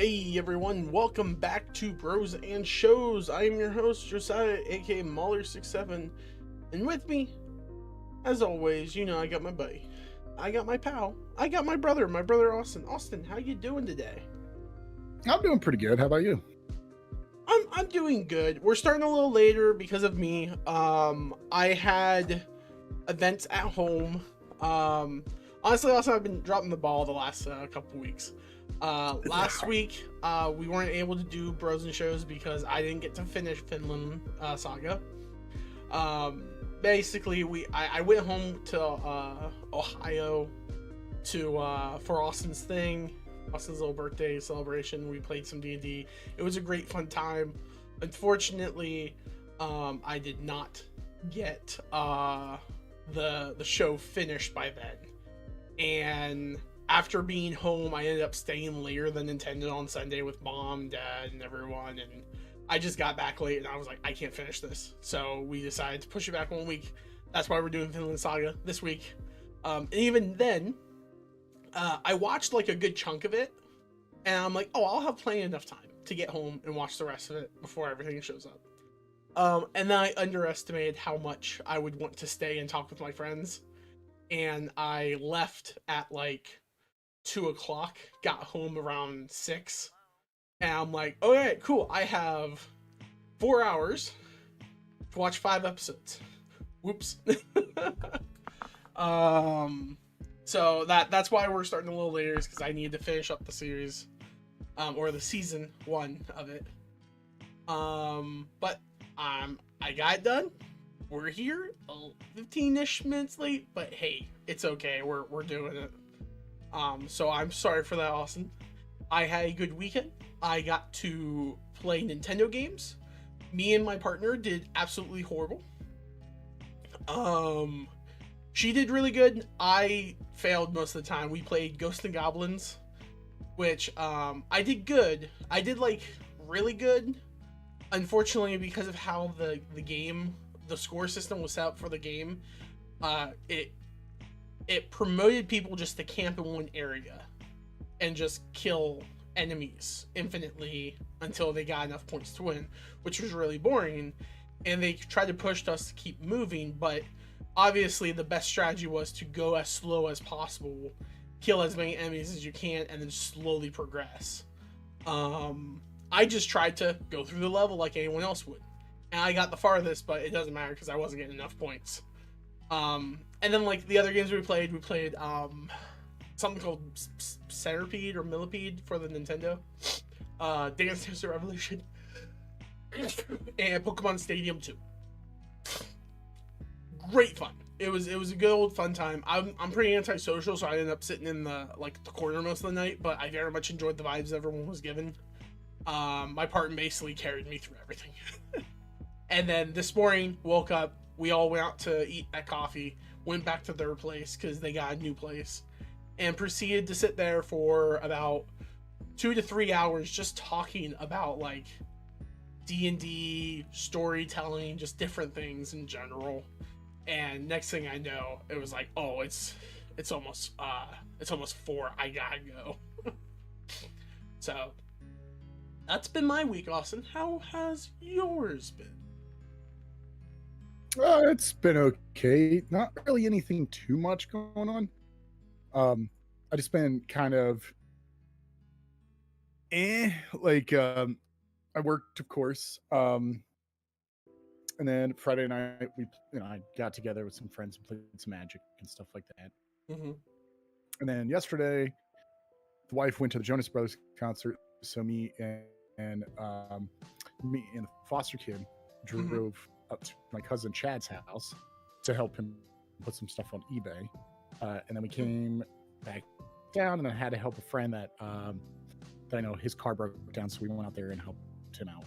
Hey everyone, welcome back to Bros and Shows. I am your host, Josiah, aka Mahler67, and with me, as always, I got my buddy, I got my pal, I got my brother Austin. Austin, how you doing today? I'm doing pretty good. How about you? I'm doing good. We're starting a little later because of me. I had events at home. Honestly, also I've been dropping the ball the last couple weeks. Last week, we weren't able to do Bros and Shows because I didn't get to finish Finland Saga. Basically, I went home to Ohio for Austin's thing, Austin's little birthday celebration. We played some D&D. It was a great fun time. Unfortunately, I did not get the show finished by then, and after being home, I ended up staying later than intended on Sunday with mom, dad, and everyone, and I just got back late, and I was like, I can't finish this. So we decided to push it back 1 week. That's why we're doing Vinland Saga this week. And even then, I watched like a good chunk of it, and I'm like, oh, I'll have plenty enough time to get home and watch the rest of it before everything shows up. And then I underestimated how much I would want to stay and talk with my friends, and I left at like 2 o'clock, got home around 6, and I'm like, okay, cool, I have 4 hours to watch 5 episodes. Whoops. So that's why we're starting a little later, is because I need to finish up the series, or the season 1 of it. But I got it done. We're here 15-ish minutes late, but hey, it's okay, we're doing it. So I'm sorry for that, Austin. I had a good weekend. I got to play Nintendo games. Me and my partner did absolutely horrible. She did really good. I failed most of the time. We played Ghosts and Goblins, which I did good. I did like really good. Unfortunately, because of how the score system was set up for the game, it promoted people just to camp in one area and just kill enemies infinitely until they got enough points to win, which was really boring. And they tried to push us to keep moving, but obviously the best strategy was to go as slow as possible, kill as many enemies as you can, and then slowly progress. I just tried to go through the level like anyone else would, and I got the farthest, but it doesn't matter because I wasn't getting enough points. And then like the other games we played something called Centipede or Millipede for the Nintendo, Dance Dance Revolution, and Pokemon Stadium 2. Great fun. It was a good old fun time. I'm pretty antisocial, so I ended up sitting in the corner most of the night, but I very much enjoyed the vibes everyone was given. My partner basically carried me through everything. And then this morning, woke up, we all went out to eat at coffee, went back to their place because they got a new place, and proceeded to sit there for about 2 to 3 hours just talking about like D&D, storytelling, just different things in general. And next thing I know, it was like, oh, it's almost 4, I gotta go. So that's been my week, Austin. How has yours been? It's been okay. Not really anything too much going on. I just been kind of I worked, of course. And then Friday night I got together with some friends and played some Magic and stuff like that. Mm-hmm. And then yesterday, the wife went to the Jonas Brothers concert, so me and the foster kid drove up to my cousin Chad's house to help him put some stuff on eBay, and then we came back down, and then I had to help a friend that I know his car broke down, so we went out there and helped him out.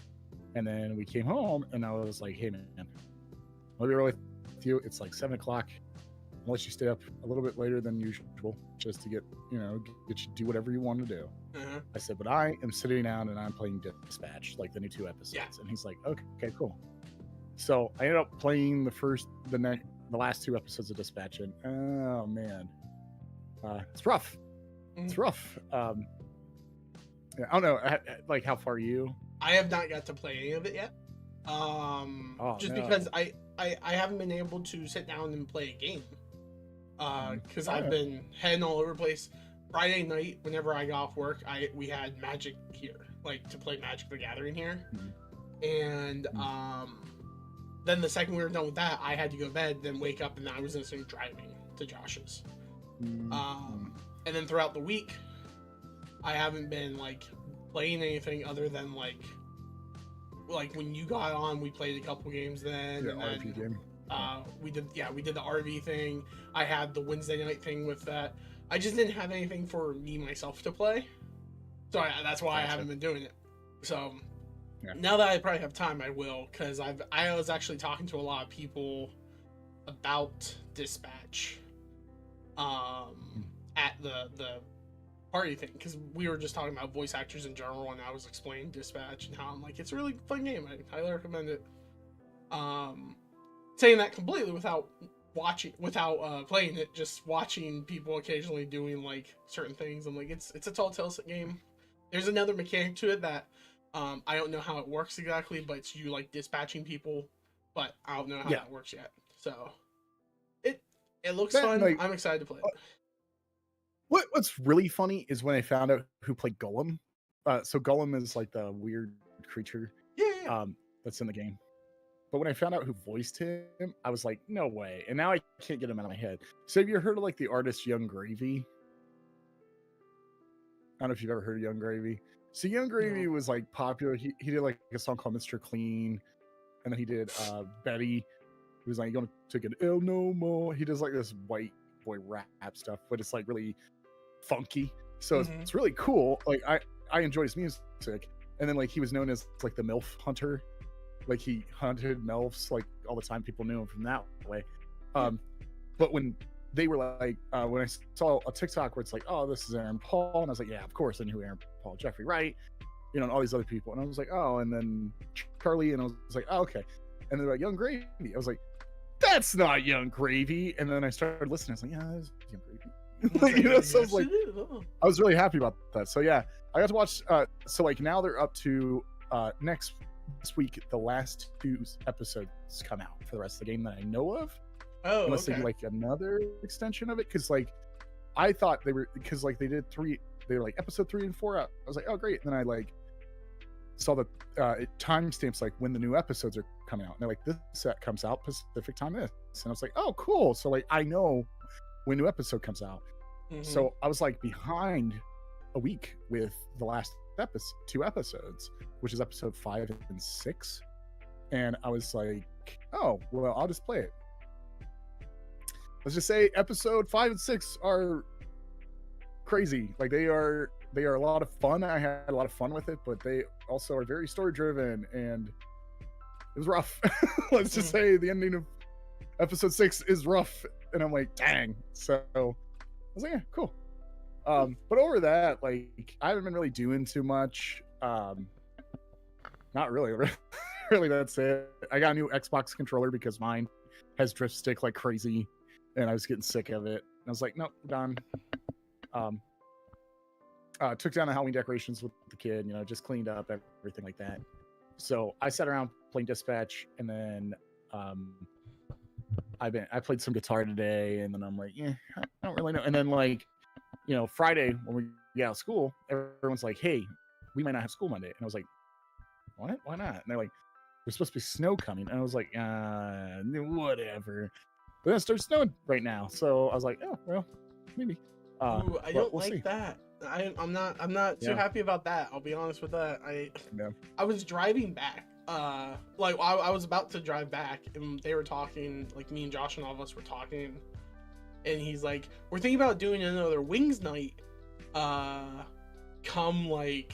And then we came home, and I was like, hey man, I'll be really with you. It's like 7 o'clock. Unless you stay up a little bit later than usual, just to get you do whatever you want to do. I said, but I am sitting down and I'm playing Dispatch, like the new 2 episodes. Yeah. And he's like, okay, cool. So I ended up playing the last 2 episodes of Dispatch, and oh man, it's rough. It's rough. Yeah, I don't know. Like, how far are you? I have not got to play any of it yet. Oh Just no. because I haven't been able to sit down and play a game. Because I've been heading all over the place. Friday night, whenever I got off work, we had Magic here, like to play Magic the Gathering here, and then the second we were done with that, I had to go to bed, then wake up, and then I was instant driving to Josh's. And then throughout the week, I haven't been like playing anything other than like when you got on, we played a couple games then, and then RP game. we did the RV thing. I had the Wednesday night thing with that. I just didn't have anything for me myself to play, so that's why I haven't been doing it. So now that I probably have time, I will, because I was actually talking to a lot of people about Dispatch at the party thing, because we were just talking about voice actors in general, and I was explaining Dispatch and how I'm like, it's a really fun game. I highly recommend it. Saying that completely without playing it, just watching people occasionally doing like certain things. I'm like, it's a Telltale game. There's another mechanic to it that I don't know how it works exactly, but it's you like dispatching people, but I don't know how that works yet. So it looks fun. Like, I'm excited to play it. What's really funny is when I found out who played Golem. So Golem is like the weird creature that's in the game. But when I found out who voiced him, I was like, no way. And now I can't get him out of my head. So have you heard of like the artist Young Gravy? I don't know if you've ever heard of Young Gravy. So Young Gravy was like popular. He did like a song called Mr. Clean. And then he did Betty. He was like, "You're gonna take an L no more." He does like this white boy rap stuff, but it's like really funky. So it's really cool. Like I enjoy his music. And then like he was known as like the MILF hunter. Like he hunted MILFs like all the time. People knew him from that way. But when they were like, when I saw a TikTok where it's like, "Oh, this is Aaron Paul," and I was like, "Yeah, of course I knew Aaron Paul, Jeffrey Wright, and all these other people." And I was like, "Oh," and then Charlie, and I was like, "Oh, okay." And they're like, "Young Gravy." I was like, "That's not Young Gravy." And then I started listening. I was like, "Yeah, that's Young Gravy." Like, so I was like, I was really happy about that. So yeah, I got to watch. So like now they're up to next week. The last 2 episodes come out for the rest of the game that I know of. Oh, unless they do like another extension of it, because like I thought they were, because like they did 3, they were like episode 3 and 4 out. I was like, oh great. And then I like saw the timestamps like when the new episodes are coming out, and they're like, this set comes out Pacific time this, and I was like, oh cool. So like I know when new episode comes out. So I was like behind a week with the last 2 episodes, which is episode 5 and 6, and I was like, oh well, I'll just play it. Let's just say episode 5 and 6 are crazy. Like they are a lot of fun. I had a lot of fun with it, but they also are very story driven, and it was rough. Let's just say the ending of episode 6 is rough, and I'm like, dang. So I was like, yeah, cool. But over that, like I haven't been really doing too much. Not really. Really, that's it. I got a new Xbox controller because mine has drift stick like crazy. And I was getting sick of it. And I was like, nope, done. Took down the Halloween decorations with the kid, just cleaned up everything like that. So I sat around playing Dispatch, and then I played some guitar today, and then I'm like, yeah, I don't really know. And then like, Friday when we get out of school, everyone's like, hey, we might not have school Monday. And I was like, what? Why not? And they're like, there's supposed to be snow coming. And I was like, whatever. But then it starts snowing right now, so I was like, "Oh well, maybe." Ooh, I don't like that. I'm not too happy about that. I'll be honest with that. I was driving back. Like I was about to drive back, and they were talking. Like me and Josh and all of us were talking, and he's like, "We're thinking about doing another Wings night. Come like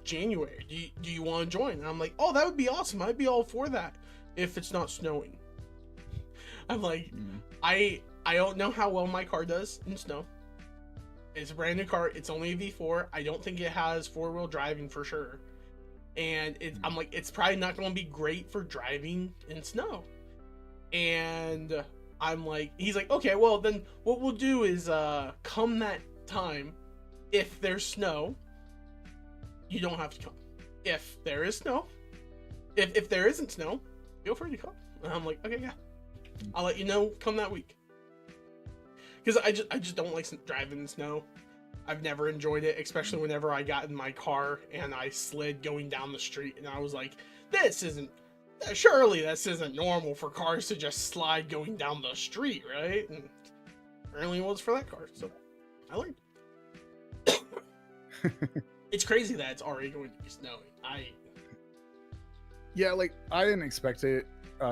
January. Do you want to join?" And I'm like, "Oh, that would be awesome. I'd be all for that." If it's not snowing. I'm like, I don't know how well my car does in snow. It's a brand new car. It's only a V4. I don't think it has 4-wheel driving for sure. And I'm like, it's probably not going to be great for driving in snow. And I'm like, he's like, okay, well then what we'll do is come that time, if there's snow, you don't have to come. If there is snow, if there isn't snow, feel free to come. And I'm like, okay, yeah, I'll let you know. Come that week. Because I just don't like driving in snow. I've never enjoyed it, especially whenever I got in my car and I slid going down the street, and I was like, surely this isn't normal for cars to just slide going down the street, right? And apparently it was for that car, so I learned. It's crazy that it's already going to be snowing. Yeah, like, I didn't expect it.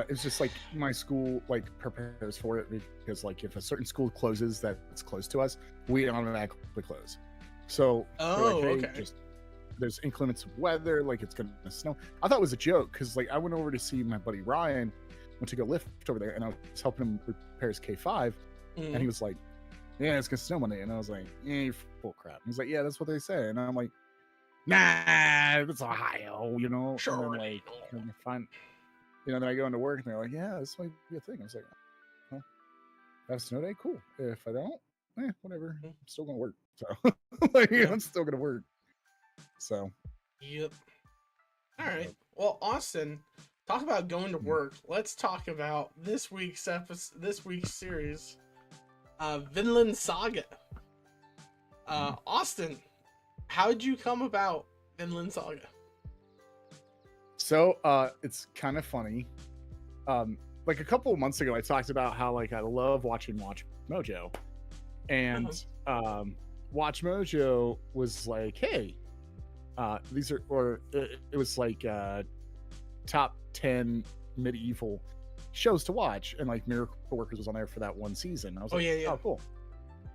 It's just like my school like prepares for it, because like if a certain school closes that's close to us, we automatically close. So okay. Just there's inclements of weather, like it's gonna snow. I thought it was a joke because like I went over to see my buddy Ryan, went to go lift over there, and I was helping him repair his K5, and he was like, "Yeah, it's gonna snow Monday," and I was like, "Yeah, you're full crap." He's like, "Yeah, that's what they say," and I'm like, "Nah, it's Ohio, you know." Sure. And then, like, fine. You know, then I go into work and they're like, "Yeah, this might be a thing." I was like, "Well, if I have a snow day, cool. If I don't, whatever. I'm still gonna work." So, like, I'm still gonna work. So, yep. All right. Well, Austin, talk about going to work. Let's talk about this week's series, Vinland Saga. Austin, how'd you come about Vinland Saga? So it's kind of funny. Like a couple of months ago, I talked about how like I love watching Watch Mojo, and Watch Mojo was like, "Hey, these are," or it was like top 10 medieval shows to watch, and like Miracle Workers was on there for that one season. I was like, yeah. "Oh, cool."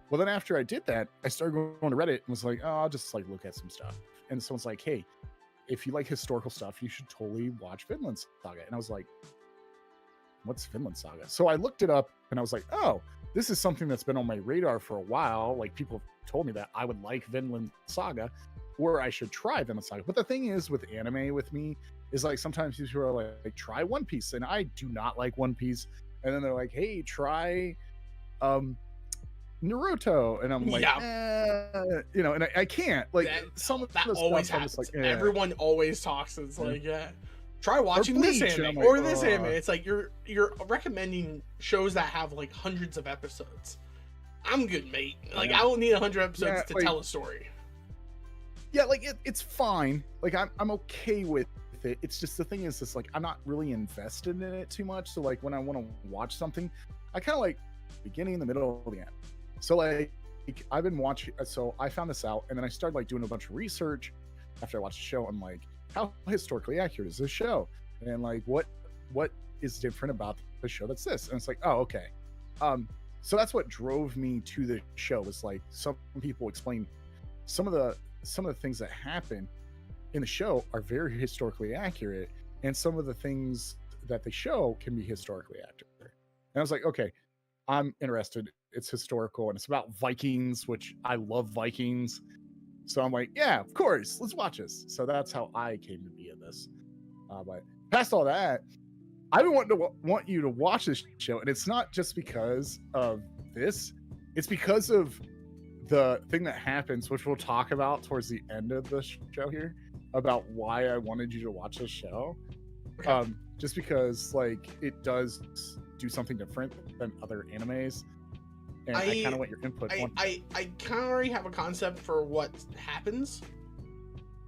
Well, then after I did that, I started going to Reddit and was like, "Oh, I'll just like look at some stuff." And someone's like, "Hey, if you like historical stuff, you should totally watch Vinland Saga." And I was like, "What's Vinland Saga?" So I looked it up and I was like, "Oh, this is something that's been on my radar for a while. Like people have told me that I would like Vinland Saga, or I should try Vinland Saga." But the thing is with anime with me is like sometimes people are like, "Try One Piece," and I do not like One Piece. And then they're like, "Hey, try Naruto," and I'm like, you know, and I can't like some of that the always stuff, happens. Like, everyone always talks. It's like, try watching this anime like, or this anime. It's like you're recommending shows that have like hundreds of episodes. I'm good, mate. Like I don't need 100 episodes to tell a story. Yeah, like it's fine. Like I'm okay with it. It's just the thing is, it's like I'm not really invested in it too much. So like when I want to watch something, I kind of like beginning, the middle, the end. So like I've been watching. So I found this out, and then I started like doing a bunch of research after I watched the show. I'm like, how historically accurate is this show? And like what is different about the show that's this? And it's like, oh, okay. So that's what drove me to the show, was like some people explain some of the things that happen in the show are very historically accurate, and some of the things that they show can be historically accurate. And I was like, okay, I'm interested. It's historical and it's about Vikings, which I love Vikings. So I'm like, yeah, of course, let's watch this. So that's how I came to be in this. But past all that, I've been want you to watch this show, and it's not just because of this. It's because of the thing that happens, which we'll talk about towards the end of the show here, about why I wanted you to watch this show. Okay. Just because like it does do something different than other animes. And I kind of want your input. I kind of already have a concept for what happens.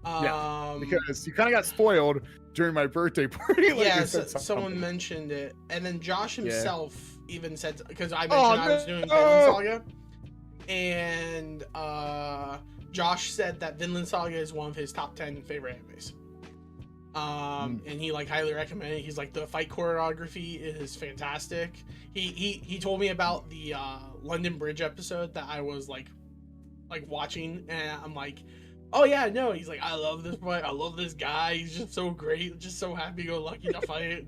Because you kind of got spoiled during my birthday party. Like someone mentioned it, and then Josh himself even said, because I mentioned I was doing Vinland Saga, and Josh said that Vinland Saga is one of his top 10 favorite animes. And he like highly recommended it. He's like, the fight choreography is fantastic. He told me about the London Bridge episode that I was like watching, and I'm like, oh yeah, no. He's like, I love this boy. I love this guy. He's just so great. Just so happy-go-lucky to fight.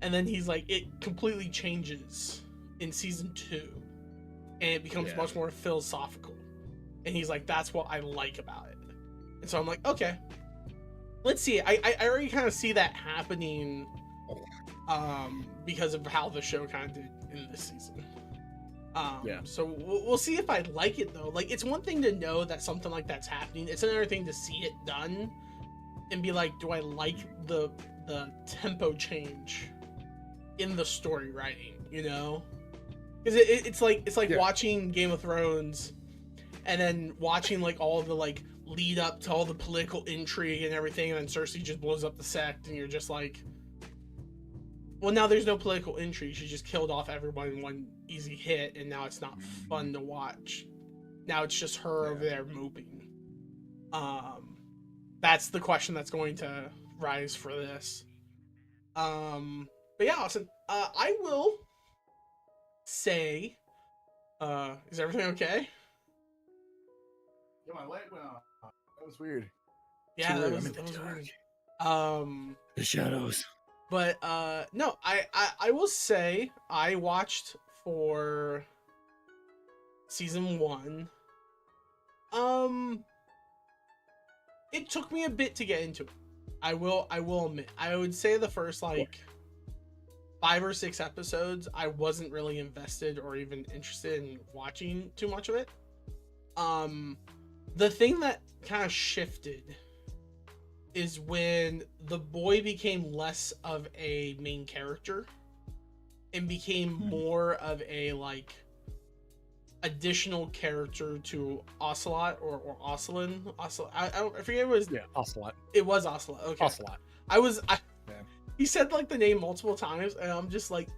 And then he's like, it completely changes in season 2, and it becomes much more philosophical. And he's like, that's what I like about it. And so I'm like, okay. Let's see. I already kind of see that happening because of how the show kind of did in this season. Yeah. So we'll see if I like it though. Like, it's one thing to know that something like that's happening. It's another thing to see it done and be like, do I like the tempo change in the story writing? You know, because it's like Yeah. watching Game of Thrones and then watching like all the like lead up to all the political intrigue and everything, and then Cersei just blows up the sect, and you're just like, well, now there's no political intrigue. She just killed off everyone in one easy hit, and now it's not fun to watch. Now it's just her over there moping. That's the question that's going to rise for this. But yeah, Austin, I will say, is everything okay? Yeah, my light went off. That was weird. Yeah, that was weird. The shadows. But no, I will say I watched for season 1. It took me a bit to get into it. I will admit. I would say the first like 5 or 6 episodes, I wasn't really invested or even interested in watching too much of it. The thing that kind of shifted is when the boy became less of a main character and became more of a like additional character to Ocelot or Ocelin. I forget what it was. Yeah, Ocelot. It was Ocelot. Okay. Ocelot. He said like the name multiple times, and I'm just like,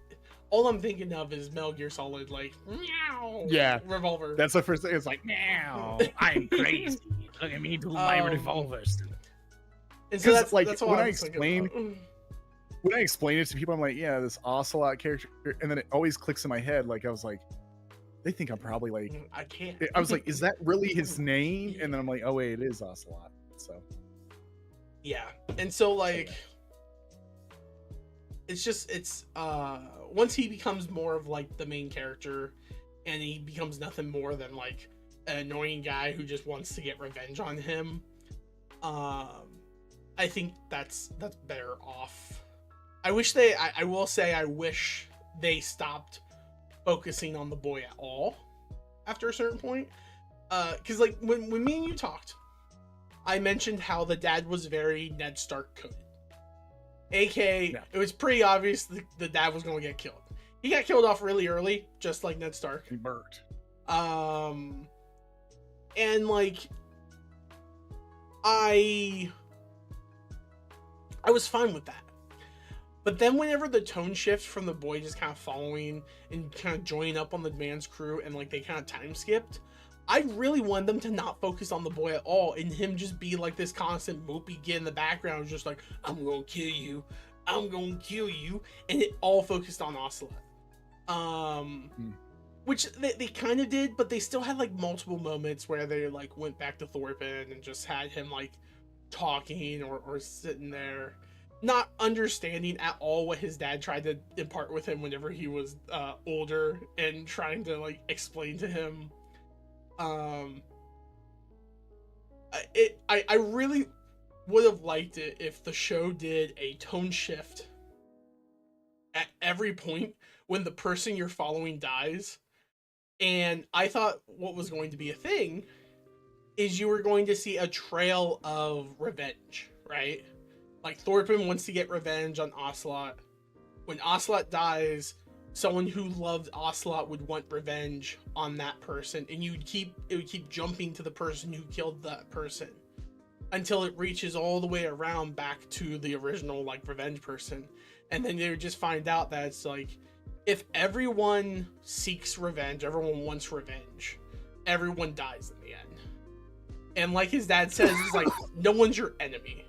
all I'm thinking of is Metal Gear Solid, like, meow. Yeah. Revolver. That's the first thing. It's like, meow. I'm crazy. Look at me do my revolvers. And so that's like that's when I explain it to people, I'm like, yeah, this Ocelot character, and then it always clicks in my head. Like I was like, they think I'm probably like, I can't. I was like, is that really his name? And then I'm like, oh wait, it is Ocelot. So yeah, and so like, it's once he becomes more of like the main character, and he becomes nothing more than like an annoying guy who just wants to get revenge on him. I think that's better off. I will say I wish they stopped focusing on the boy at all after a certain point. Because like when me and you talked, I mentioned how the dad was very Ned Stark coded. It was pretty obvious the dad was going to get killed. He got killed off really early, just like Ned Stark. he burnt. And like I was fine with that. But then whenever the tone shift from the boy just kind of following and kind of joining up on the man's crew, and like they kind of time skipped, I really wanted them to not focus on the boy at all and him just be like this constant mopey kid in the background, just like, I'm gonna kill you, I'm gonna kill you, and it all focused on Ocelot. Which they kind of did, but they still had like multiple moments where they like went back to Thorfinn and just had him like talking or sitting there not understanding at all what his dad tried to impart with him whenever he was older, and trying to like explain to him. I really would have liked it if the show did a tone shift at every point when the person you're following dies. And I thought what was going to be a thing is you were going to see a trail of revenge, right? Like Thorfinn wants to get revenge on Ocelot. When Ocelot dies, someone who loved Ocelot would want revenge on that person, and it would keep jumping to the person who killed that person until it reaches all the way around back to the original like revenge person. And then they would just find out that it's like, if everyone seeks revenge, everyone wants revenge, everyone dies in the end. And like his dad says, he's like, no one's your enemy.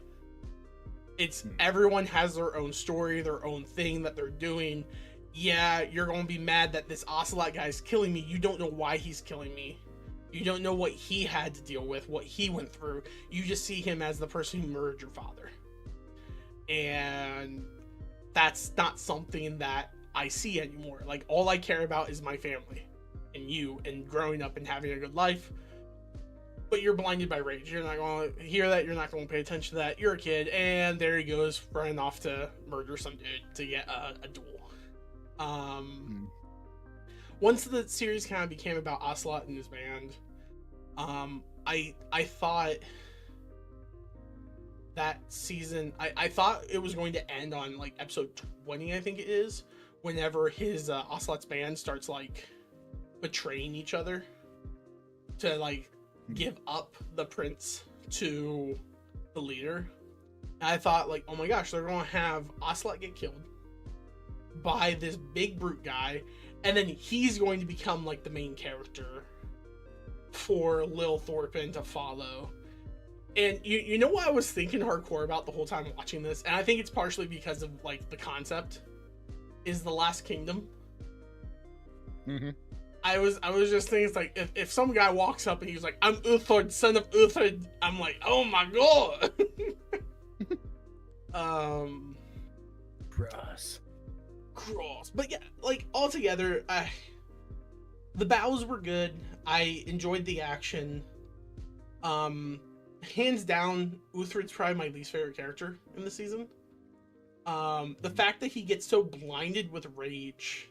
It's everyone has their own story, their own thing that they're doing. Yeah, you're going to be mad that this Ocelot guy's killing me. You don't know why he's killing me. You don't know what he had to deal with, what he went through. You just see him as the person who murdered your father. And that's not something that I see anymore. Like, all I care about is my family and you and growing up and having a good life. But you're blinded by rage. You're not going to hear that. You're not going to pay attention to that. You're a kid, and there he goes running off to murder some dude to get a duel. once the series kind of became about Ocelot and his band, I thought that season, I thought it was going to end on like episode 20, I think it is, whenever his Ocelot's band starts like betraying each other to like give up the prince to the leader. And I thought like, oh my gosh, they're gonna have Ocelot get killed by this big brute guy, and then he's going to become like the main character for Lil Thorpen to follow. And you know what I was thinking hardcore about the whole time watching this, and I think it's partially because of like the concept, is the Last Kingdom. Mm-hmm. I was just thinking, it's like if some guy walks up and he's like, I'm Uthord, son of Uthord, I'm like, oh my god. Cross. But yeah, like altogether, the battles were good. I enjoyed the action. Hands down, Uthord's probably my least favorite character in the season. The fact that he gets so blinded with rage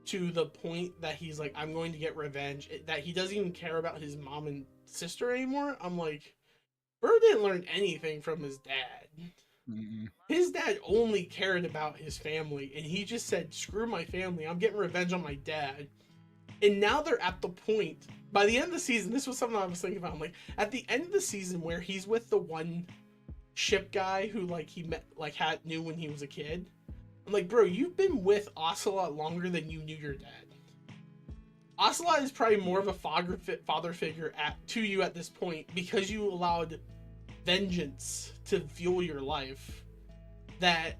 to the point that he's like, I'm going to get revenge, that he doesn't even care about his mom and sister anymore. I'm like, Burr didn't learn anything from his dad. Mm-mm. His dad only cared about his family, and he just said, screw my family, I'm getting revenge on my dad. And now they're at the point, by the end of the season, this was something I was thinking about, I'm like, at the end of the season where he's with the one ship guy who like he met, like knew when he was a kid, I'm like, bro, you've been with Ocelot longer than you knew your dad. Ocelot is probably more of a father figure to you at this point because you allowed vengeance to fuel your life. That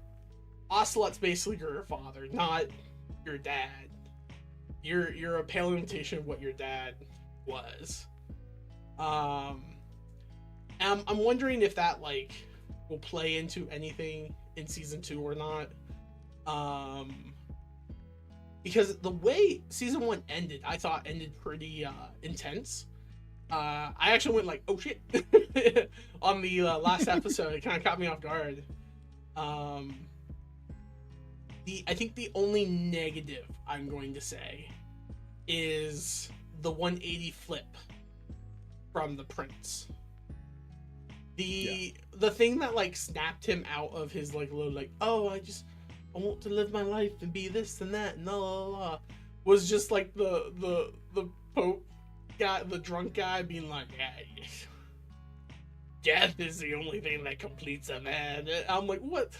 Ocelot's basically your father, not your dad. You're a pale imitation of what your dad was. I'm wondering if that like will play into anything in season 2 or not. Because the way season 1 ended, I thought ended pretty intense. I actually went like, oh shit, on the last episode. It kind of caught me off guard. I think the only negative I'm going to say is the 180 flip from the prince. The thing that like snapped him out of his like little like, oh, I want to live my life and be this and that and la was just like the Pope guy, the drunk guy being like, yeah, death is the only thing that completes a man. And I'm like, what's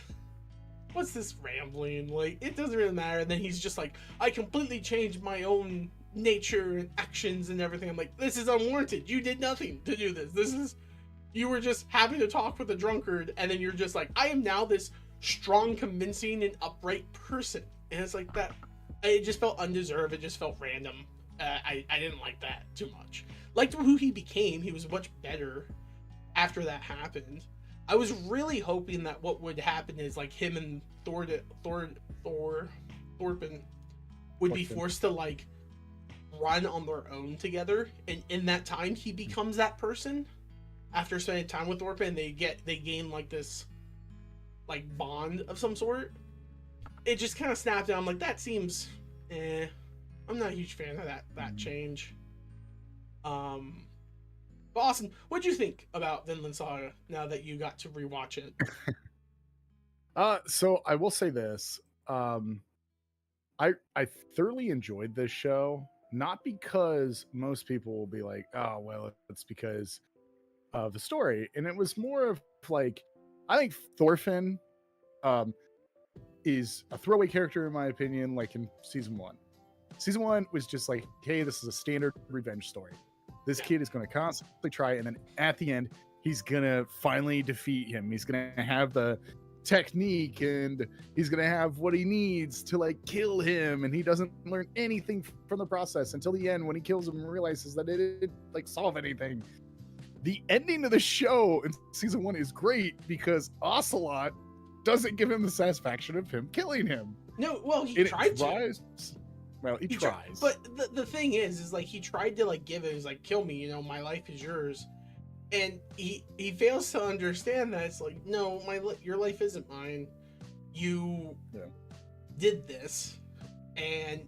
this rambling? Like, it doesn't really matter. And then he's just like, I completely changed my own nature and actions and everything. I'm like, this is unwarranted. You did nothing to do this. You were just having to talk with a drunkard, and then you're just like, I am now this strong, convincing, and upright person. And it's like that. It just felt undeserved. It just felt random. I didn't like that too much. Liked who he became. He was much better after that happened. I was really hoping that what would happen is like him and Thorpen would be forced to like run on their own together, and in that time he becomes that person after spending time with Thorpen. They gain like this like bond of some sort. It just kind of snapped out. I'm like, that seems I'm not a huge fan of that change. But Austin, what'd you think about Vinland Saga now that you got to rewatch it? So I will say this. I thoroughly enjoyed this show, not because most people will be like, oh well, it's because of the story. And it was more of like, I think Thorfinn is a throwaway character in my opinion, like in season 1. Season 1 was just like, hey, this is a standard revenge story. This kid is going to constantly try, and then at the end, he's going to finally defeat him. He's going to have the technique, and he's going to have what he needs to like kill him, and he doesn't learn anything from the process until the end when he kills him and realizes that it didn't like solve anything. The ending of the show in season 1 is great because Ocelot doesn't give him the satisfaction of him killing him. No, well, he tried to. Well, he tries. But the thing is like he tried to like give it, he's like, kill me, you know, my life is yours. And he fails to understand that it's like, no, your life isn't mine. You did this, and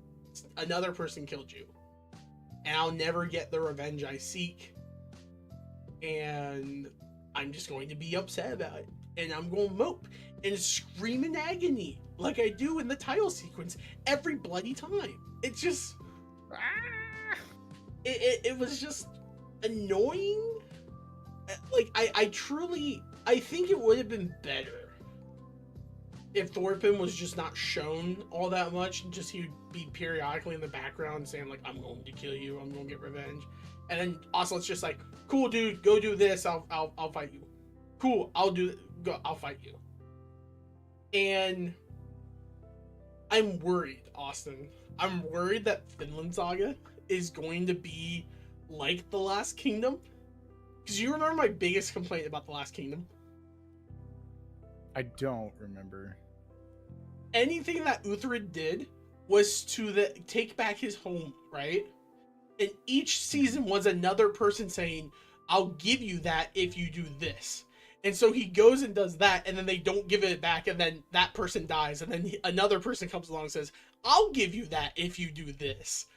another person killed you, and I'll never get the revenge I seek, and I'm just going to be upset about it, and I'm going to mope and scream in agony like I do in the title sequence every bloody time. It's just, it was just annoying. Like, I think it would have been better if Thorfinn was just not shown all that much, and just he would be periodically in the background saying like, I'm going to kill you, I'm going to get revenge. And then Ocelot's just like, cool dude, go do this, I'll fight you. Cool, I'll fight you. And I'm worried, Austin. I'm worried that Vinland Saga is going to be like The Last Kingdom. Because you remember my biggest complaint about The Last Kingdom? I don't remember. Anything that Uhtred did was to take back his home, right? And each season was another person saying, I'll give you that if you do this. And so he goes and does that, and then they don't give it back, and then that person dies, and then another person comes along and says, I'll give you that if you do this.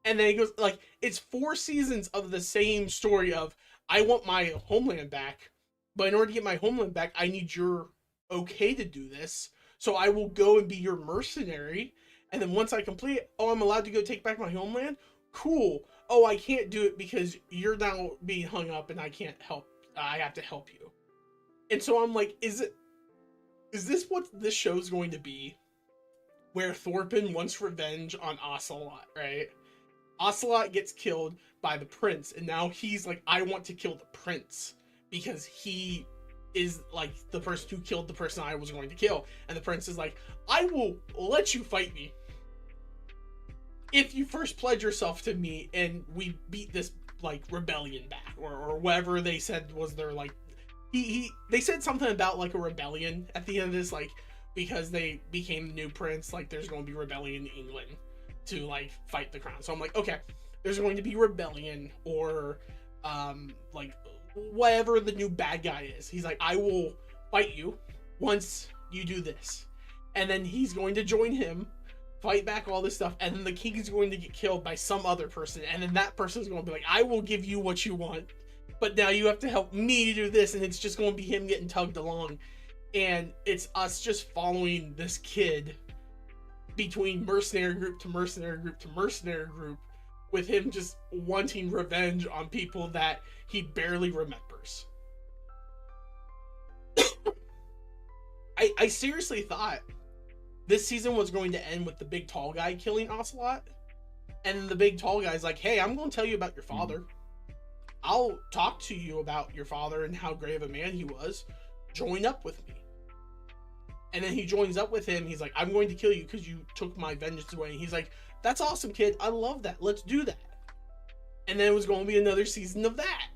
And then he goes, like, it's 4 seasons of the same story of, I want my homeland back, but in order to get my homeland back, I need your okay to do this. So I will go and be your mercenary, and then once I complete it, oh, I'm allowed to go take back my homeland? Cool. Oh, I can't do it because you're now being hung up, and I can't help. I have to help you. And so I'm like, is this what this show's going to be? Where Thorfinn wants revenge on Ocelot, right? Ocelot gets killed by the prince, and now he's like, I want to kill the prince because he is like the person who killed the person I was going to kill. And the prince is like, I will let you fight me if you first pledge yourself to me and we beat this like rebellion back, or whatever they said was their like, they said something about like a rebellion at the end of this, like, because they became the new prince, like there's going to be rebellion in England to like fight the crown. So I'm like, okay, there's going to be rebellion, or like whatever the new bad guy is. He's like, I will fight you once you do this. And then he's going to join him, fight back all this stuff, and then the king is going to get killed by some other person, and then that person's going to be like, I will give you what you want, but now you have to help me to do this, and it's just going to be him getting tugged along. And it's us just following this kid between mercenary group to mercenary group to mercenary group, with him just wanting revenge on people that he barely remembers. I seriously thought this season was going to end with the big tall guy killing Ocelot, and the big tall guy's like, hey, I'm going to tell you about your father. I'll talk to you about your father and how great of a man he was. Join up with me. And then he joins up with him. He's like, I'm going to kill you because you took my vengeance away. And he's like, that's awesome, kid. I love that. Let's do that. And then it was going to be another season of that.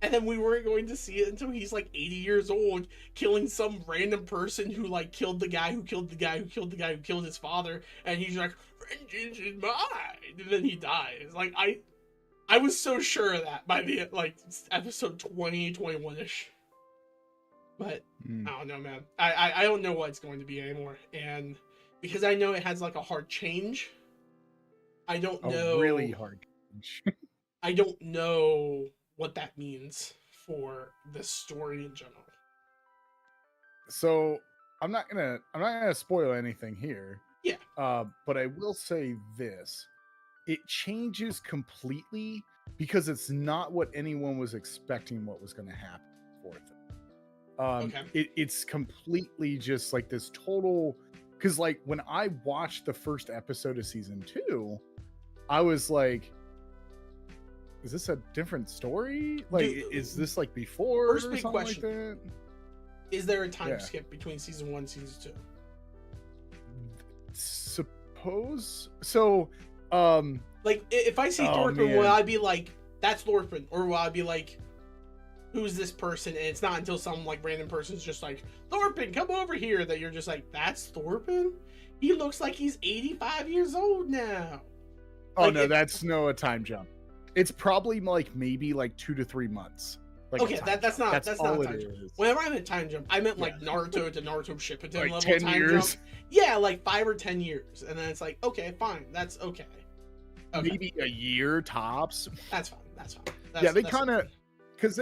And then we weren't going to see it until he's like 80 years old, killing some random person who like killed the guy who killed the guy who killed the guy who killed his father. And he's like, vengeance is mine. And then he dies. Like, I was so sure of that by the like episode 20, 21-ish. But I don't know, man. I don't know what it's going to be anymore. And because I know it has like a hard change, I don't know. Really hard change. I don't know what that means for the story in general. So I'm not gonna spoil anything here. Yeah. But I will say this. It changes completely because it's not what anyone was expecting what was going to happen for it. Okay. It's completely just like this total, because like when I watched the first episode of season 2, I was like, is this a different story? Like, is this like before first big question, like that? Is there a time skip between season 1 and season 2? Suppose so. Like if I see Thorfinn, will I be like, that's Thorfinn? Or will I be like, who's this person? And it's not until some like random person's just like, Thorfinn, come over here, that you're just like, that's Thorfinn? He looks like he's 85 years old now. Oh, like, no, that's a time jump. It's probably like maybe like 2 to 3 months. like okay, a time that's jump. not That's not all a it time jump. is. Whenever I meant time jump, I meant like Naruto to Naruto Shippuden Like level 10 time years. jump. Yeah, like 5 or 10 years, and then it's like, okay, fine, that's okay. Maybe a year tops. That's fine. That's fine. Yeah, they that's kind of, okay. because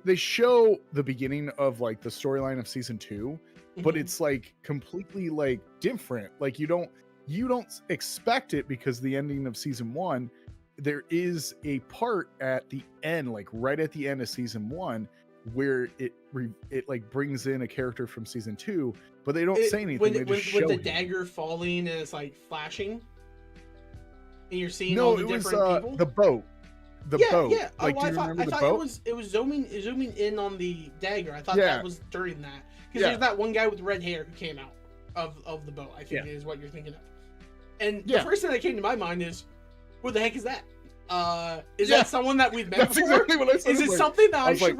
they show the beginning of like the storyline of season 2, but Mhm. it's like completely like different. Like you don't expect it, because the ending of season 1, there is a part at the end, like right at the end of season 1, where it like brings in a character from season 2, but they don't say anything. They just show with the him. dagger falling and it's like flashing, and you're seeing No, all the it was different people. the boat. The boat. Yeah. Like, Oh, do you remember I the thought boat? it was zooming in on the dagger. I thought Yeah. that was during that, because there's that one guy with red hair who came out of the boat. I think is what you're thinking of. And the first thing that came to my mind is, what the heck is that? Is that someone that we've met That's before? exactly what I said. Is it something that I should?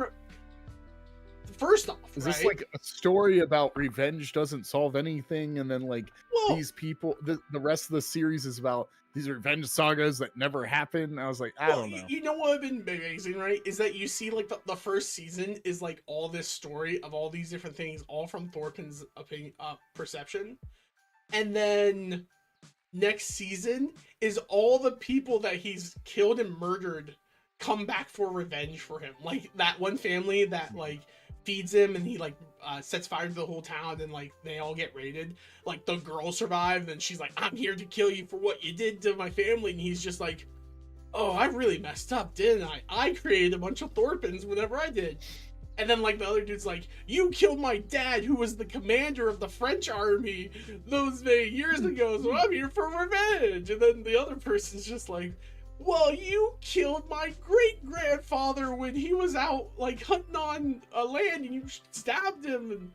First off, is this like a story about revenge doesn't solve anything, and then like these people, the rest of the series is about these revenge sagas that never happen? I was like, I don't know. You know what would have been amazing, right? Is that you see like the first season is like all this story of all these different things, all from Thorfinn's opinion, perception, and then next season is all the people that he's killed and murdered come back for revenge for him. Like that one family that like feeds him, and he like sets fire to the whole town, and like they all get raided. Like the girl survived, and she's like, I'm here to kill you for what you did to my family. And he's just like, oh, I really messed up, didn't I created a bunch of Thorfinns whenever I did. And then like the other dude's like, you killed my dad, who was the commander of the French army those many years ago, so I'm here for revenge. And then the other person's just like, well, you killed my great-grandfather when he was out like hunting on a land, and you stabbed him.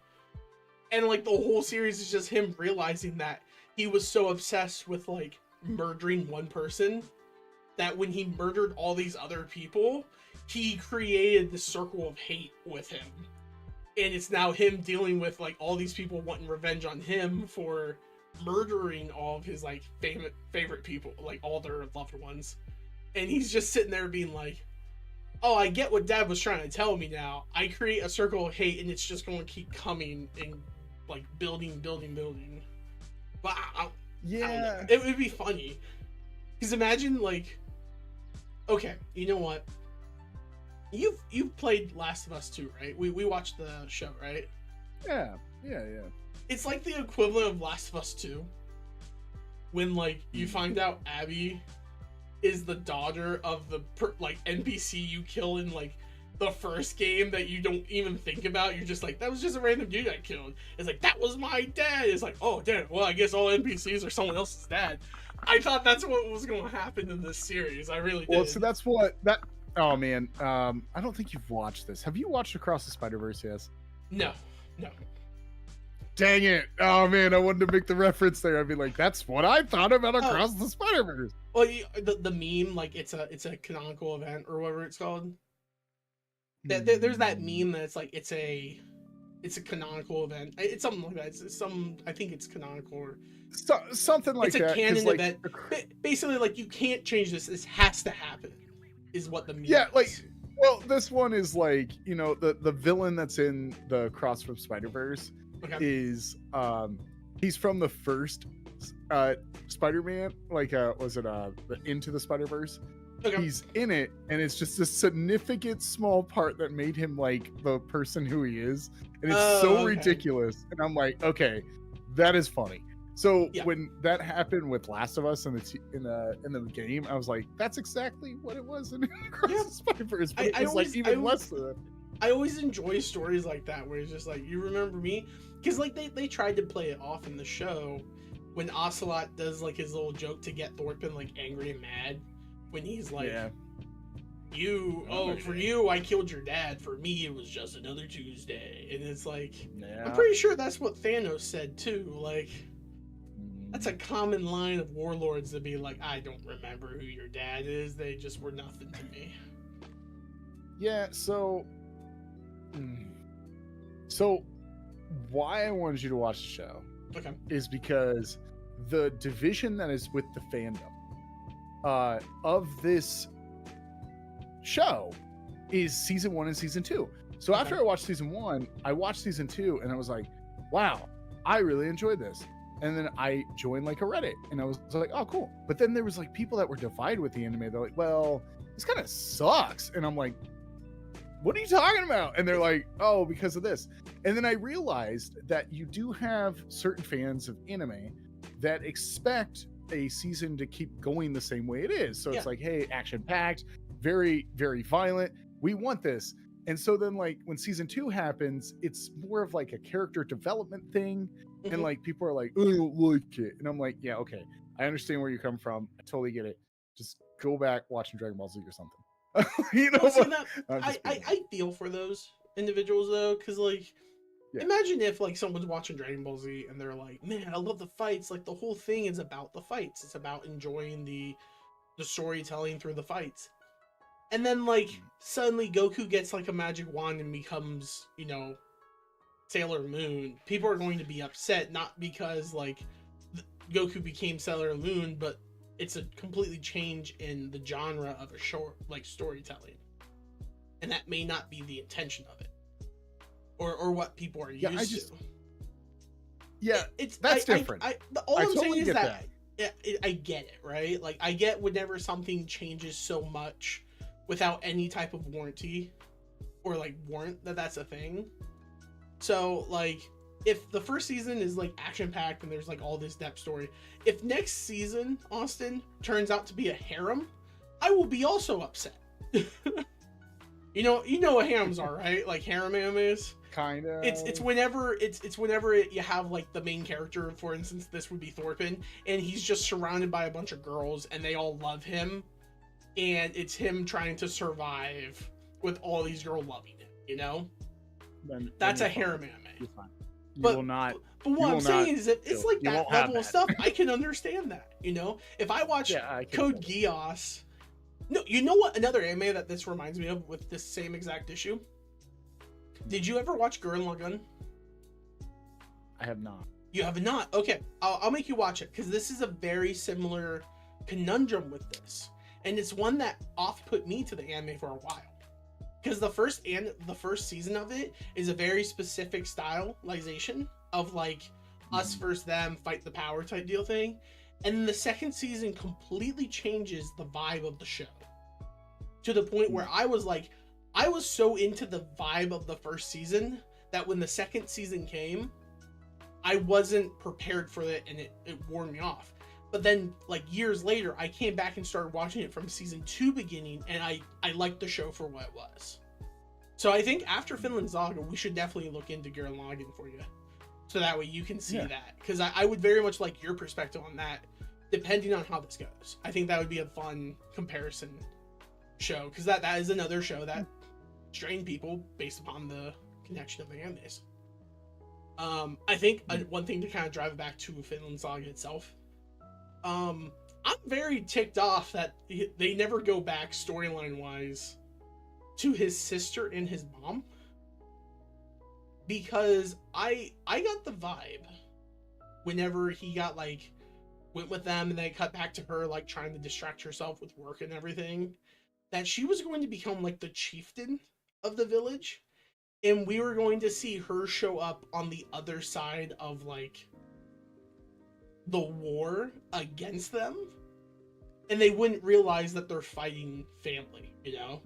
And like the whole series is just him realizing that he was so obsessed with like murdering one person that when he murdered all these other people, he created this circle of hate with him. And it's now him dealing with like all these people wanting revenge on him for murdering all of his like favorite people, like all their loved ones. And he's just sitting there being like, oh, I get what Dad was trying to tell me now. I create a circle of hate, and it's just going to keep coming and like building. But I don't know. It would be funny. Because imagine like, okay, you know what? You've played Last of Us 2, right? We watched the show, right? Yeah. It's like the equivalent of Last of Us 2. When like you find out Abby is the daughter of the like NPC you kill in like the first game that you don't even think about. You're just like, that was just a random dude I killed. It's like, that was my dad. It's like, oh damn, well I guess all NPCs are someone else's dad. I thought that's what was going to happen in this series. I really did. Well, so that's what that. Oh man, I don't think you've watched this. Have you watched Across the Spider-Verse? Yes. No. Dang it! Oh man, I wanted to make the reference there. I'd be like, that's what I thought about Across the Spider-Verse. Well, the meme, like it's a canonical event or whatever it's called. There's that meme that it's like it's a canonical event. It's something like that. It's I think it's canonical or something like that. It's a canon like, event. Basically, like you can't change this. This has to happen. Is what the meme yeah, is. like. Well, this one is like, you know, the villain that's in the Across from Spider-Verse is he's from the first Spider-Man, like was it the Into the Spider-Verse? He's in it, and it's just a significant small part that made him like the person who he is, and it's so ridiculous. And I'm like, okay, that is funny. So when that happened with Last of Us in the game, I was like, that's exactly what it was in Across the Spider-Verse, but it was like even less than that. I always enjoy stories like that where it's just like, you remember me? Because like they tried to play it off in the show when Ocelot does like his little joke to get Thorfinn like angry and mad when he's like, for you I killed your dad, for me it was just another Tuesday. And it's like, I'm pretty sure that's what Thanos said too. Like, that's a common line of warlords to be like, I don't remember who your dad is. They just were nothing to me. Yeah, so why I wanted you to watch the show is because the division that is with the fandom of this show is season 1 and season 2. So Okay. after I watched season 1, I watched season 2 and I was like, wow, I really enjoyed this. And then I joined like a Reddit and I was like, oh, cool. But then there was like people that were divided with the anime. They're like, well, this kind of sucks. And I'm like, what are you talking about? And they're like, oh, because of this. And then I realized that you do have certain fans of anime that expect a season to keep going the same way it is. So it's like, hey, action packed, very, very violent. We want this. And so then like when season 2 happens, it's more of like a character development thing. And like people are like, oh, I don't like it. And I'm like, yeah, okay. I understand where you come from. I totally get it. Just go back watching Dragon Ball Z or something. You know, Well, see, I feel for those individuals though, because like imagine if like someone's watching Dragon Ball Z and they're like, man, I love the fights. Like the whole thing is about the fights. It's about enjoying the storytelling through the fights. And then like suddenly Goku gets like a magic wand and becomes, you know, Sailor Moon. People are going to be upset, not because like Goku became Sailor Moon, but it's a completely change in the genre of a short like storytelling. And that may not be the intention of it. Or what people are used to. Yeah, that's different. All I'm saying is that I get it, right? Like I get whenever something changes so much without any type of warranty or like warrant that's a thing. So like if the first season is like action packed and there's like all this depth story, if next season, Austin, turns out to be a harem, I will be also upset. You know what harems are, right? Like harem animes. Kind of. It's whenever you have like the main character, for instance, this would be Thorfinn, and he's just surrounded by a bunch of girls and they all love him, and it's him trying to survive with all these girls loving him, you know? Then that's a harem anime. You're fine. But what I'm saying is that it's like that level of stuff. I can understand that, you know? If I watch Code Geass, no, you know what another anime that this reminds me of with this same exact issue? Did you ever watch Gurren Lagann? I have not. You have not? Okay, I'll make you watch it, because this is a very similar conundrum with this. And it's one that off-put me to the anime for a while. Because the first season of it is a very specific stylization of like us versus them, fight the power type deal thing. And the second season completely changes the vibe of the show. To the point where I was so into the vibe of the first season that when the second season came, I wasn't prepared for it and it wore me off. But then like years later, I came back and started watching it from season 2 beginning, and I liked the show for what it was. So I think after Vinland Saga, we should definitely look into Gurren Lagann for you. So that way you can see that. Because I would very much like your perspective on that, depending on how this goes. I think that would be a fun comparison show. Because that is another show that strained people based upon the connection of the animes. I think one thing to kind of drive it back to Vinland Saga itself. I'm very ticked off that they never go back storyline wise to his sister and his mom, because I got the vibe whenever he went with them and they cut back to her like trying to distract herself with work and everything, that she was going to become like the chieftain of the village, and we were going to see her show up on the other side of like the war against them, and they wouldn't realize that they're fighting family, you know?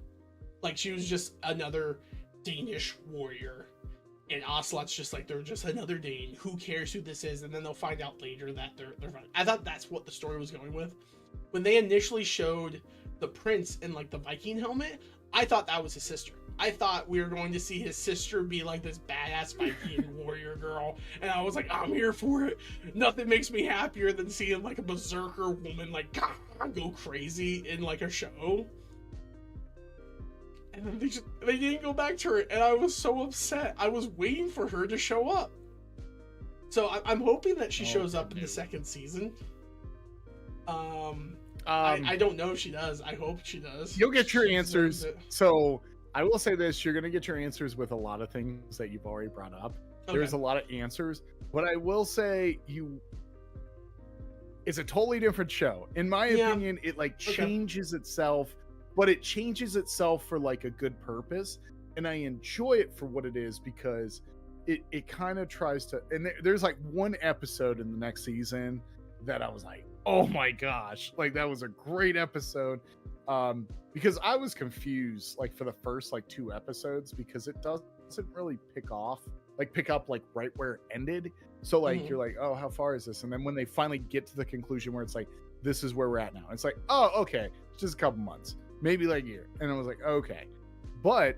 Like she was just another Danish warrior, and Ocelot's just like, they're just another Dane. Who cares who this is? And then they'll find out later that they're fighting. I thought that's what the story was going with. When they initially showed the prince in like the Viking helmet, I thought that was his sister. I thought we were going to see his sister be like this badass Viking warrior girl, and I was like, I'm here for it. Nothing makes me happier than seeing like a berserker woman like go crazy in like a show. And then they didn't go back to her, and I was so upset. I was waiting for her to show up. So I'm hoping that she shows up in the second season. I don't know if she does. I hope she does. You'll get your answers. So I will say this, you're going to get your answers with a lot of things that you've already brought up. Okay. There's a lot of answers, but I will say it's a totally different show. In my opinion, it like changes itself but it changes itself for like a good purpose, and I enjoy it for what it is because it kind of tries to. And there's like one episode in the next season that I was like, oh my gosh, like that was a great episode. Because I was confused like for the first like 2 episodes because it doesn't really pick up like right where it ended. So like you're like, oh, how far is this? And then when they finally get to the conclusion where it's like, this is where we're at now, it's like, oh, okay, it's just a couple months, maybe like a year. And I was like, okay. But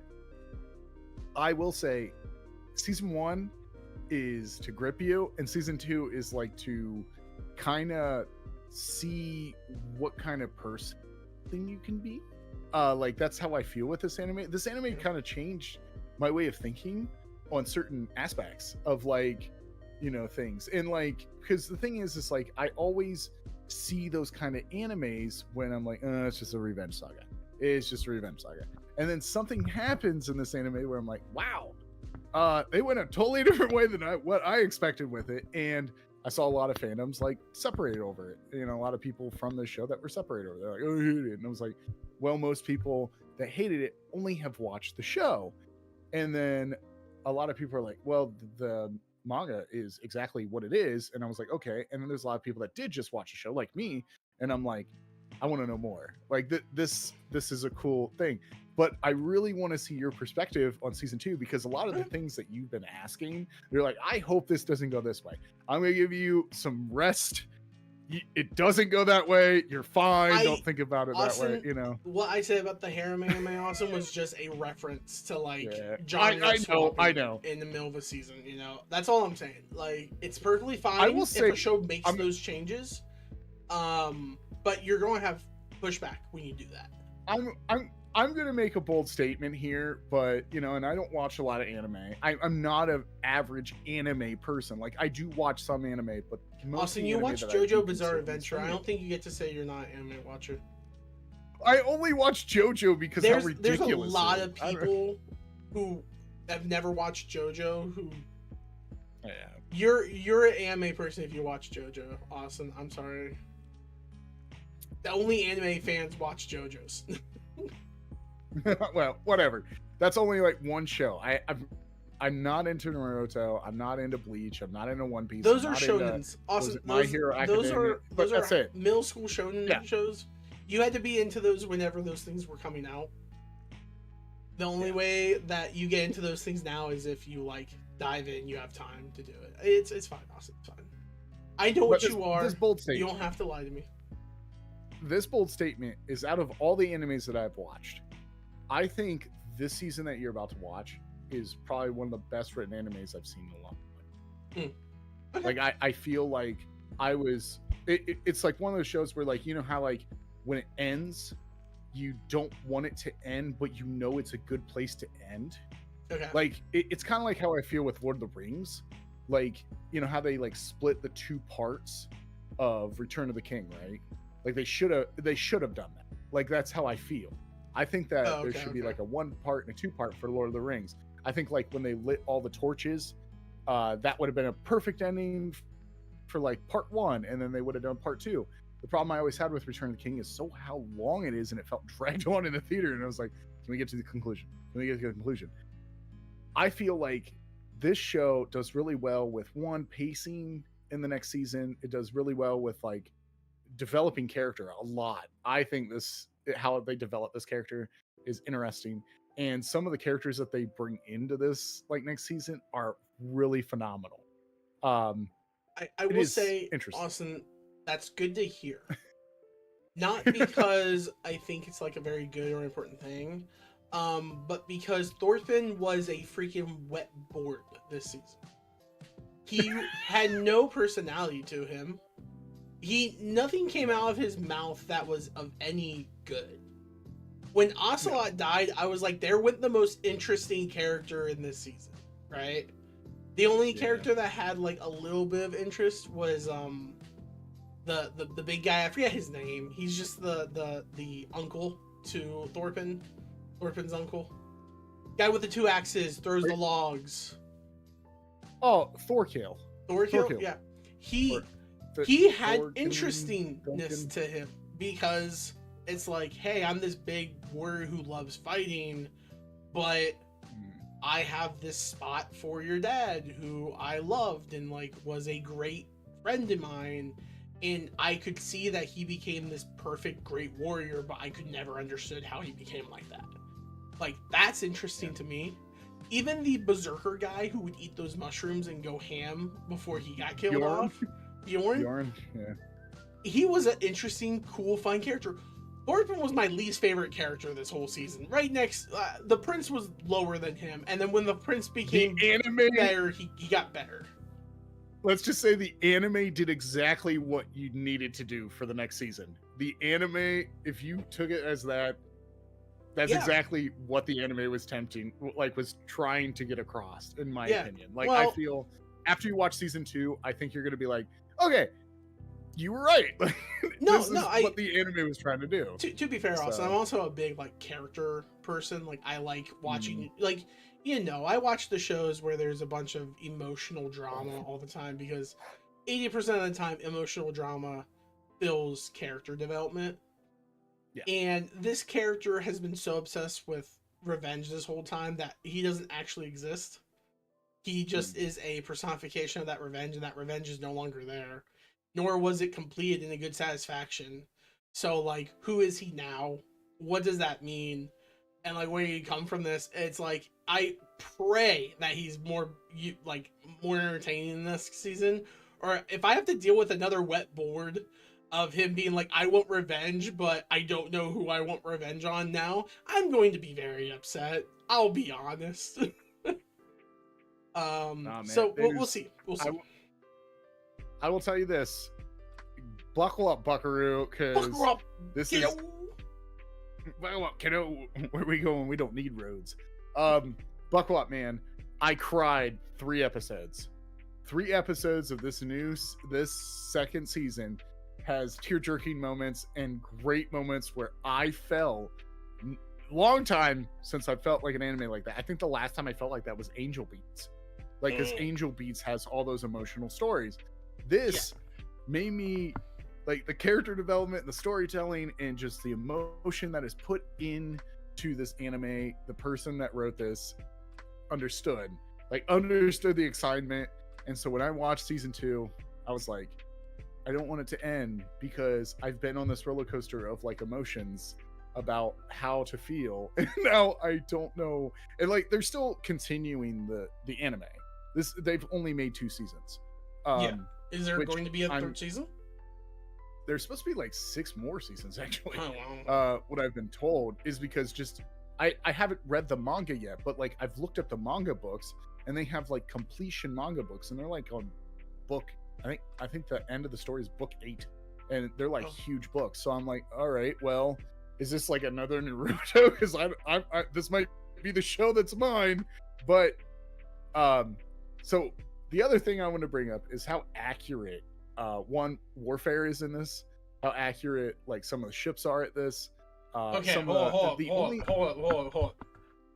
I will say season 1 is to grip you, and season 2 is like to kind of see what kind of person you can be. Like that's how I feel with this anime. This anime kind of changed my way of thinking on certain aspects of like, you know, things. And like, because the thing is like I always see those kind of animes when I'm like, it's just a revenge saga. It's just a revenge saga. And then something happens in this anime where I'm like, wow, they went a totally different way than what I expected with it. And I saw a lot of fandoms like separated over it. You know, a lot of people from the show that were separated over it. They're like, oh, I hate it. And I was like, well, most people that hated it only have watched the show. And then a lot of people are like, well, the manga is exactly what it is. And I was like, okay. And then there's a lot of people that did just watch the show like me. And I'm like, I want to know more. Like this is a cool thing. But I really want to see your perspective on season 2 because a lot of the things that you've been asking, you're like, I hope this doesn't go this way. I'm going to give you some rest. It doesn't go that way. You're fine. Don't think about it that way. You know what I said about the harem anime Austin was just a reference to like I know in the middle of a season. You know, that's all I'm saying. Like it's perfectly fine I will say, if a show makes those changes. But you're going to have pushback when you do that. I'm going to make a bold statement here, but, you know, and I don't watch a lot of anime. I'm not an average anime person. Like, I do watch some anime, but Austin, you watch JoJo Bizarre Adventure. I don't think you get to say you're not an anime watcher. I only watch JoJo because how ridiculous there's a lot of people who have never watched JoJo who... Yeah. You're an anime person if you watch JoJo, Austin. I'm sorry. The only anime fans watch JoJo's. Well, whatever. That's only like one show. I'm not into Naruto. I'm not into Bleach. I'm not into One Piece. Those are shonens. Awesome. My Hero Academia. Those are that's it. Middle school shonen shows. You had to be into those whenever those things were coming out. The only way that you get into those things now is if you like dive in. You have time to do it. It's fine, Austin. It's fine. I know what you are. This bold statement. You don't have to lie to me. This bold statement is out of all the animes that I've watched. I think this season that you're about to watch is probably one of the best written animes I've seen in a long time. Okay. Like I feel like it's like one of those shows where like, you know how like when it ends, you don't want it to end, but you know it's a good place to end. Okay. Like it's kind of like how I feel with Lord of the Rings. Like, you know how they like split the 2 parts of Return of the King, right? Like they should have done that. Like that's how I feel. I think that there should be like a 1 part and a 2 part for Lord of the Rings. I think like when they lit all the torches, that would have been a perfect ending for like part 1, and then they would have done part 2. The problem I always had with Return of the King is how long it is, and it felt dragged on in the theater. And I was like, can we get to the conclusion? I feel like this show does really well with pacing in the next season. It does really well with like developing character a lot. I think how they develop this character is interesting, and some of the characters that they bring into this like next season are really phenomenal. I will say, Austin, that's good to hear. Not because I think it's like a very good or important thing, but because Thorfinn was a freaking wet board this season. He had no personality to him. Nothing came out of his mouth that was of any good. When Ocelot died, I was like, there went the most interesting character in this season, right? The only character that had like a little bit of interest was the big guy. I forget his name. He's just the uncle to Thorfinn's uncle. Guy with the 2 axes, throws the logs. Oh, Thorkill. Yeah. He had interestingness to him because it's like, hey, I'm this big warrior who loves fighting, but I have this spot for your dad who I loved and like was a great friend of mine. And I could see that he became this perfect great warrior, but I could never understood how he became like that. Like, that's interesting to me. Even the berserker guy who would eat those mushrooms and go ham before he got killed off, Bjorn, yeah, he was an interesting, cool, fun character. Thorfinn was my least favorite character this whole season. Right next, the prince was lower than him, and then when the prince became better, he got better. Let's just say the anime did exactly what you needed to do for the next season. The anime, if you took it as that, that's exactly what the anime was was trying to get across, in my opinion. Like, I feel after you watch season 2, I think you're going to be like, okay, you were right. This is what the anime was trying to do. To be fair, also, I'm also a big like character person. Like, I like watching like, you know, I watch the shows where there's a bunch of emotional drama all the time because 80% of the time emotional drama fills character development. Yeah. And this character has been so obsessed with revenge this whole time that he doesn't actually exist. He just is a personification of that revenge, and that revenge is no longer there. Nor was it completed in a good satisfaction. So, like, who is he now? What does that mean? And, like, where did he come from this? It's like, I pray that he's more entertaining this season. Or if I have to deal with another wet board of him being like, I want revenge, but I don't know who I want revenge on now, I'm going to be very upset. I'll be honest. So we'll see. We'll see. I will tell you this. Buckle up, Buckaroo, because this is... Buckle up, kiddo. Where are we going? We don't need roads. Buckle up, man. I cried 3 episodes. 3 episodes of this second season has tear-jerking moments and great moments where I felt... Long time since I felt like an anime like that. I think the last time I felt like that was Angel Beats. Like, because Angel Beats has all those emotional stories. This made me... Like, the character development, the storytelling, and just the emotion that is put into this anime, the person that wrote this understood the excitement. And so when I watched season 2, I was like, I don't want it to end because I've been on this roller coaster of like emotions about how to feel. And now I don't know. And like, they're still continuing the anime. They've only made 2 seasons. Is there going to be a 3rd season? There's supposed to be like 6 more seasons, actually. Oh, wow. What I've been told is because I haven't read the manga yet, but like I've looked up the manga books and they have like completion manga books and they're like on book. I think the end of the story is book 8 and they're like huge books. So I'm like, all right, well, is this like another Naruto? Because I this might be the show that's mine. But so the other thing I want to bring up is how accurate warfare is in this, how accurate like some of the ships are at this. Okay, hold on.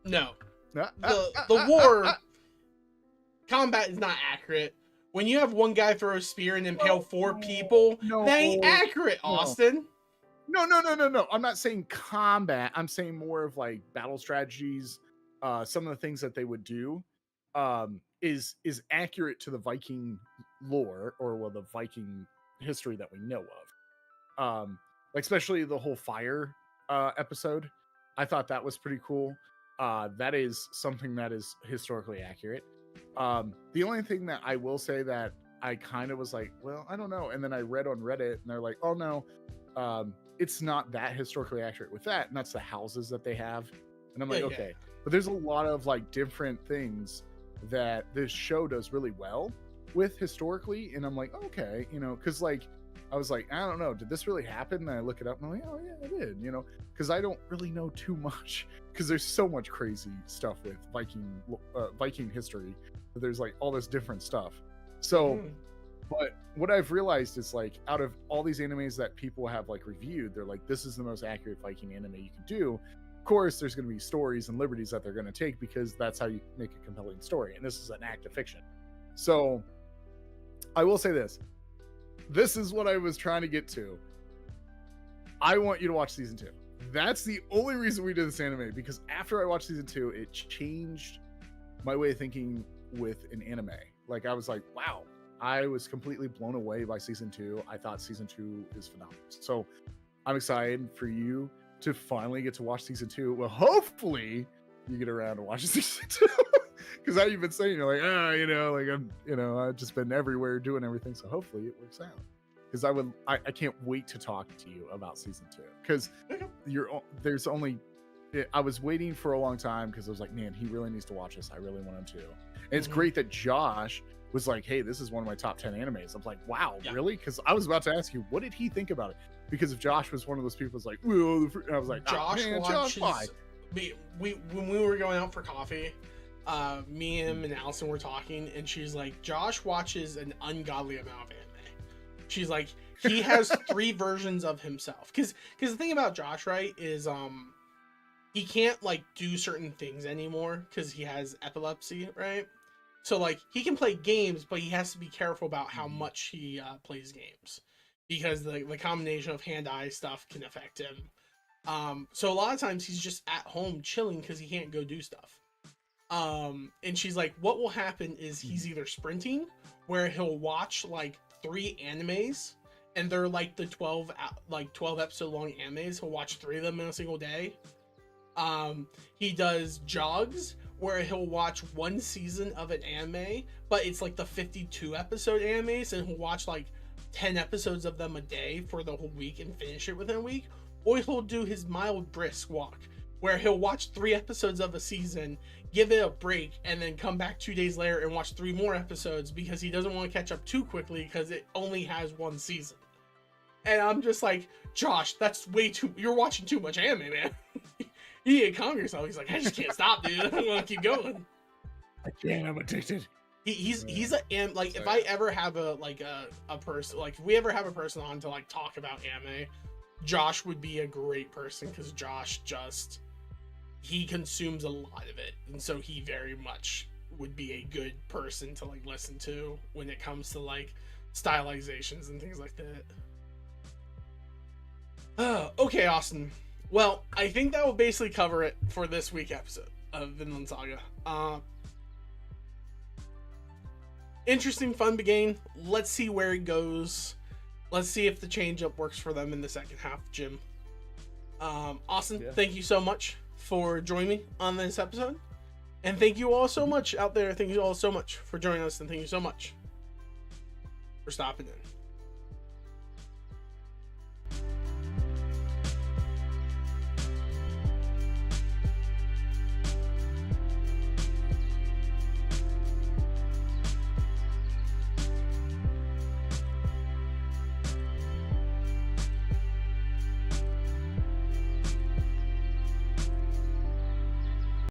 No, the war combat is not accurate. When you have one guy throw a spear and impale 4 people, that ain't accurate, Austin. No. I'm not saying combat. I'm saying more of like battle strategies. Some of the things that they would do is accurate to the Viking lore, or the Viking history that we know of. Like especially the whole fire episode. I thought that was pretty cool. That is something that is historically accurate. The only thing that I will say that I kind of was like, well, I don't know. And then I read on Reddit and they're like, oh no, it's not that historically accurate with that. And that's the houses that they have. And I'm like, okay. But there's a lot of like different things that this show does really well with historically. And I'm like, okay, cause like, I was like, I don't know, did this really happen? And I look it up and I'm like, oh yeah, it did, cause I don't really know too much because there's so much crazy stuff with Viking history. There's like all this different stuff. So, but what I've realized is like, out of all these animes that people have like reviewed, they're like, this is the most accurate Viking anime you can do. Of course, there's going to be stories and liberties that they're going to take because that's how you make a compelling story. And this is an act of fiction. So I will say this is what I was trying to get to. I want you to watch season 2. That's the only reason we did this anime, because after I watched season 2, it changed my way of thinking with an anime. Like, I was like, wow, I was completely blown away by season 2. I thought season 2 is phenomenal. So I'm excited for you to finally get to watch season 2. Well, hopefully you get around to watching season 2. Because how you've been saying, you're like, I've just been everywhere doing everything. So hopefully it works out. Because I can't wait to talk to you about season 2. Because I was waiting for a long time, because I was like, man, he really needs to watch this. I really want him to. And it's great that Josh was like, hey, this is one of my top 10 animes. I'm like, wow, really? Because I was about to ask you, what did he think about it? Because if Josh was one of those people who's like, I was like, Josh watches. Why? When we were going out for coffee, me, him, and Allison were talking, and she's like, Josh watches an ungodly amount of anime. She's like, he has 3 versions of himself. Because the thing about Josh, right, is he can't like do certain things anymore because he has epilepsy, right? So like he can play games, but he has to be careful about how much he plays games, because the combination of hand-eye stuff can affect him. So a lot of times he's just at home chilling because he can't go do stuff. And she's like, what will happen is he's either sprinting, where he'll watch like 3 animes, and they're like the 12 episode long animes. He'll watch 3 of them in a single day. He does jogs, where he'll watch 1 season of an anime, but it's like the 52 episode animes, and he'll watch like 10 episodes of them a day for the whole week and finish it within a week. Or he'll do his mild brisk walk, where he'll watch 3 episodes of a season, give it a break, and then come back 2 days later and watch 3 more episodes, because he doesn't want to catch up too quickly because it only has 1 season. And I'm just like, Josh, that's way too, you're watching too much anime, man. You need to calm yourself. He's like, I just can't stop, dude. I want to keep going. I can't, I'm addicted. He's like, if I ever have a person, like if we ever have a person on to like talk about anime, Josh would be a great person, because Josh he consumes a lot of it, and so he very much would be a good person to like listen to when it comes to like stylizations and things like that. Okay, Austin. Well, I think that will basically cover it for this week episode of Vinland Saga. Interesting, fun beginning. Let's see where it goes. Let's see if the change up works for them in the second half, Jim. Austin, Thank you so much for joining me on this episode. And thank you all so much out there. Thank you all so much for joining us, and thank you so much for stopping in.